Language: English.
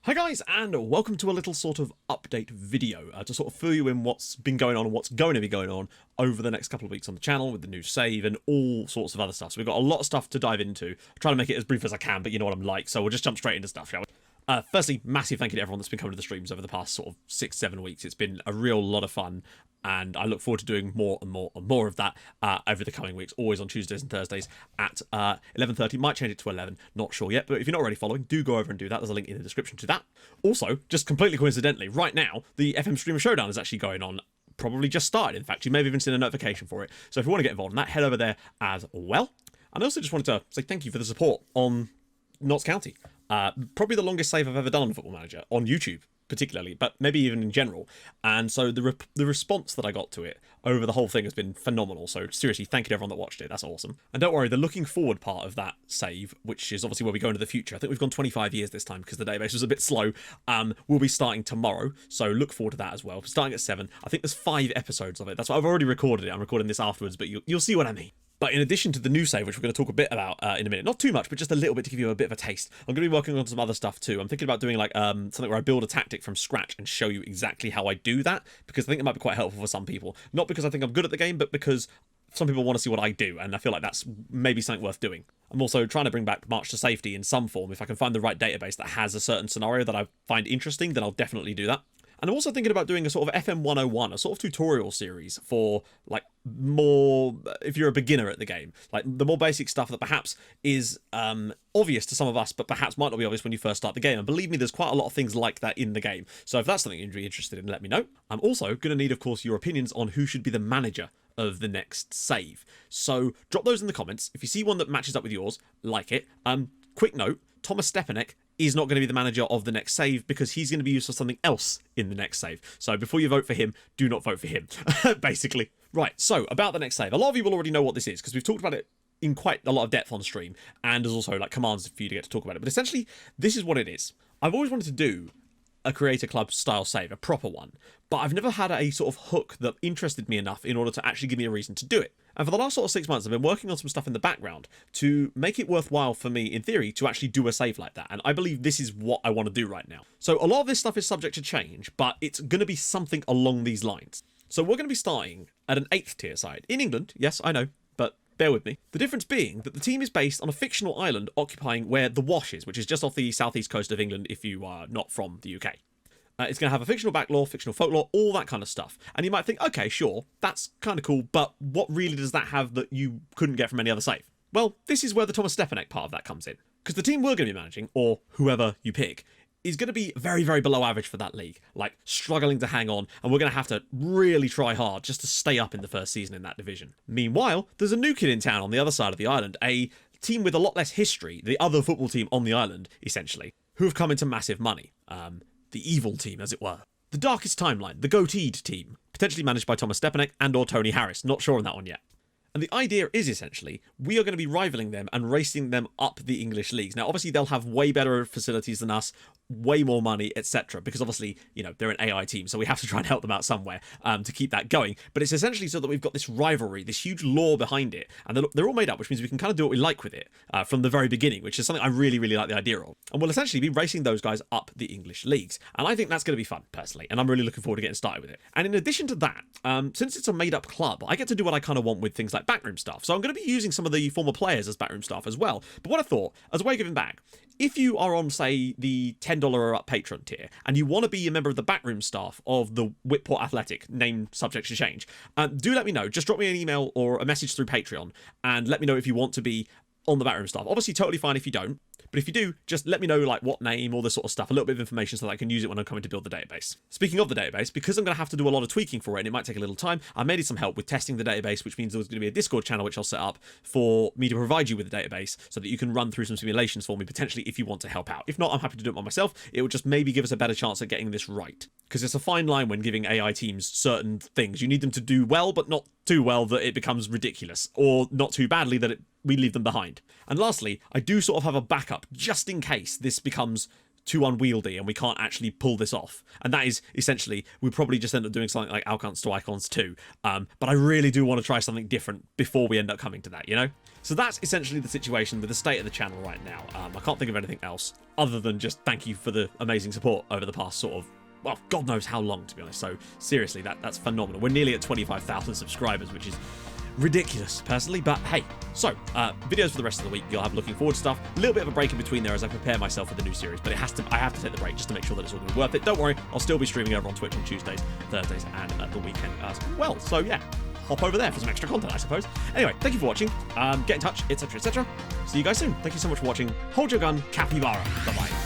Hi guys, and welcome to a little sort of update video to sort of fill you in what's been going on and what's going to be going on over the next couple of weeks on the channel with the new save and all sorts of other stuff. So we've got a lot of stuff to dive into. I'll try to make it as brief as I can, but you know what I'm like, so we'll just jump straight into stuff, shall we? Firstly, massive thank you to everyone that's been coming to the streams over the past sort of 6-7 weeks. It's been a real lot of fun, and I look forward to doing more and more and more of that over the coming weeks, always on Tuesdays and Thursdays at 11:30. Might change it to 11, not sure yet, but if you're not already following, do go over and do that. There's a link in the description to that. Also, just completely coincidentally, right now, the FM Streamer Showdown is actually going on. Probably just started, in fact. You may have even seen a notification for it. So if you want to get involved in that, head over there as well. And I also just wanted to say thank you for the support on Notts County. Probably the longest save I've ever done on Football Manager, on YouTube particularly, but maybe even in general. And so the response that I got to it over the whole thing has been phenomenal. So seriously, thank you to everyone that watched it. That's awesome. And don't worry, the looking forward part of that save, which is obviously where we go into the future, I think we've gone 25 years this time because the database was a bit slow, will be starting tomorrow. So look forward to that as well. Starting at 7. I think there's 5 episodes of it. That's why I've already recorded it. I'm recording this afterwards, but you'll see what I mean. But in addition to the new save, which we're going to talk a bit about in a minute, not too much, but just a little bit to give you a bit of a taste, I'm going to be working on some other stuff too. I'm thinking about doing like something where I build a tactic from scratch and show you exactly how I do that, because I think it might be quite helpful for some people. Not because I think I'm good at the game, but because some people want to see what I do, and I feel like that's maybe something worth doing. I'm also trying to bring back March to Safety in some form. If I can find the right database that has a certain scenario that I find interesting, then I'll definitely do that. And I'm also thinking about doing a sort of FM 101, a sort of tutorial series for like more, if you're a beginner at the game, like the more basic stuff that perhaps is obvious to some of us, but perhaps might not be obvious when you first start the game. And believe me, there's quite a lot of things like that in the game. So if that's something you're interested in, let me know. I'm also going to need, of course, your opinions on who should be the manager of the next save. So drop those in the comments. If you see one that matches up with yours, like it. Quick note, Thomas Stepanek is not going to be the manager of the next save because he's going to be used for something else in the next save. So before you vote for him, do not vote for him, basically. Right, so about the next save. A lot of you will already know what this is because we've talked about it in quite a lot of depth on stream, and there's also like commands for you to get to talk about it. But essentially, this is what it is. I've always wanted to do a Creator Club style save, a proper one, but I've never had a sort of hook that interested me enough in order to actually give me a reason to do it. And for the last sort of 6 months, I've been working on some stuff in the background to make it worthwhile for me, in theory, to actually do a save like that. And I believe this is what I want to do right now. So a lot of this stuff is subject to change, but it's going to be something along these lines. So we're going to be starting at an 8th tier side. In England, yes, I know, but bear with me. The difference being that the team is based on a fictional island occupying where the Wash is, which is just off the southeast coast of England if you are not from the UK. It's going to have a fictional backlore, fictional folklore, all that kind of stuff. And you might think, okay, sure, that's kind of cool, but what really does that have that you couldn't get from any other save? Well, this is where the Thomas Stepanek part of that comes in. Because the team we're going to be managing, or whoever you pick, is going to be very, very below average for that league. Like, struggling to hang on, and we're going to have to really try hard just to stay up in the first season in that division. Meanwhile, there's a new kid in town on the other side of the island, a team with a lot less history, the other football team on the island, essentially, who have come into massive money. The evil team, as it were. The Darkest Timeline, the goateed team, potentially managed by Thomas Stepanek and or Tony Harris. Not sure on that one yet. And the idea is essentially, we are going to be rivaling them and racing them up the English leagues. Now, obviously, they'll have way better facilities than us, way more money, etc. Because obviously, you know, they're an AI team, so we have to try and help them out somewhere to keep that going. But it's essentially so that we've got this rivalry, this huge lore behind it, and they're all made up, which means we can kind of do what we like with it from the very beginning, which is something I really, really like the idea of. And we'll essentially be racing those guys up the English leagues. And I think that's going to be fun, personally, and I'm really looking forward to getting started with it. And in addition to that, since it's a made-up club, I get to do what I kind of want with things like backroom stuff. So I'm going to be using some of the former players as backroom staff as well. But what I thought, as a way of giving back, if you are on, say, the $10 or up patron tier, and you want to be a member of the backroom staff of the Whitport Athletic, name subject to change, do let me know. Just drop me an email or a message through Patreon, and let me know if you want to be on the backroom staff. Obviously, totally fine if you don't. But if you do, just let me know like what name, all this sort of stuff, a little bit of information so that I can use it when I'm coming to build the database. Speaking of the database, because I'm going to have to do a lot of tweaking for it and it might take a little time, I may need some help with testing the database, which means there's going to be a Discord channel which I'll set up for me to provide you with the database so that you can run through some simulations for me potentially if you want to help out. If not, I'm happy to do it by myself. It will just maybe give us a better chance at getting this right. Because it's a fine line when giving AI teams certain things. You need them to do well, but not too well that it becomes ridiculous, or not too badly that we leave them behind. And lastly, I do sort of have a backup just in case this becomes too unwieldy and we can't actually pull this off. And that is essentially, we probably just end up doing something like Alcance to Icons 2. But I really do want to try something different before we end up coming to that, you know? So that's essentially the situation with the state of the channel right now. I can't think of anything else other than just thank you for the amazing support over the past sort of, well, God knows how long, to be honest. So seriously, that's phenomenal. We're nearly at 25,000 subscribers, which is ridiculous, personally, but hey. So, videos for the rest of the week. You'll have looking forward to stuff. A little bit of a break in between there as I prepare myself for the new series, but I have to take the break just to make sure that it's all going to be worth it. Don't worry, I'll still be streaming over on Twitch on Tuesdays, Thursdays, and at the weekend as well. So yeah, hop over there for some extra content, I suppose. Anyway, thank you for watching. Get in touch, etc., etc. See you guys soon. Thank you so much for watching. Hold your gun, capybara. Bye-bye.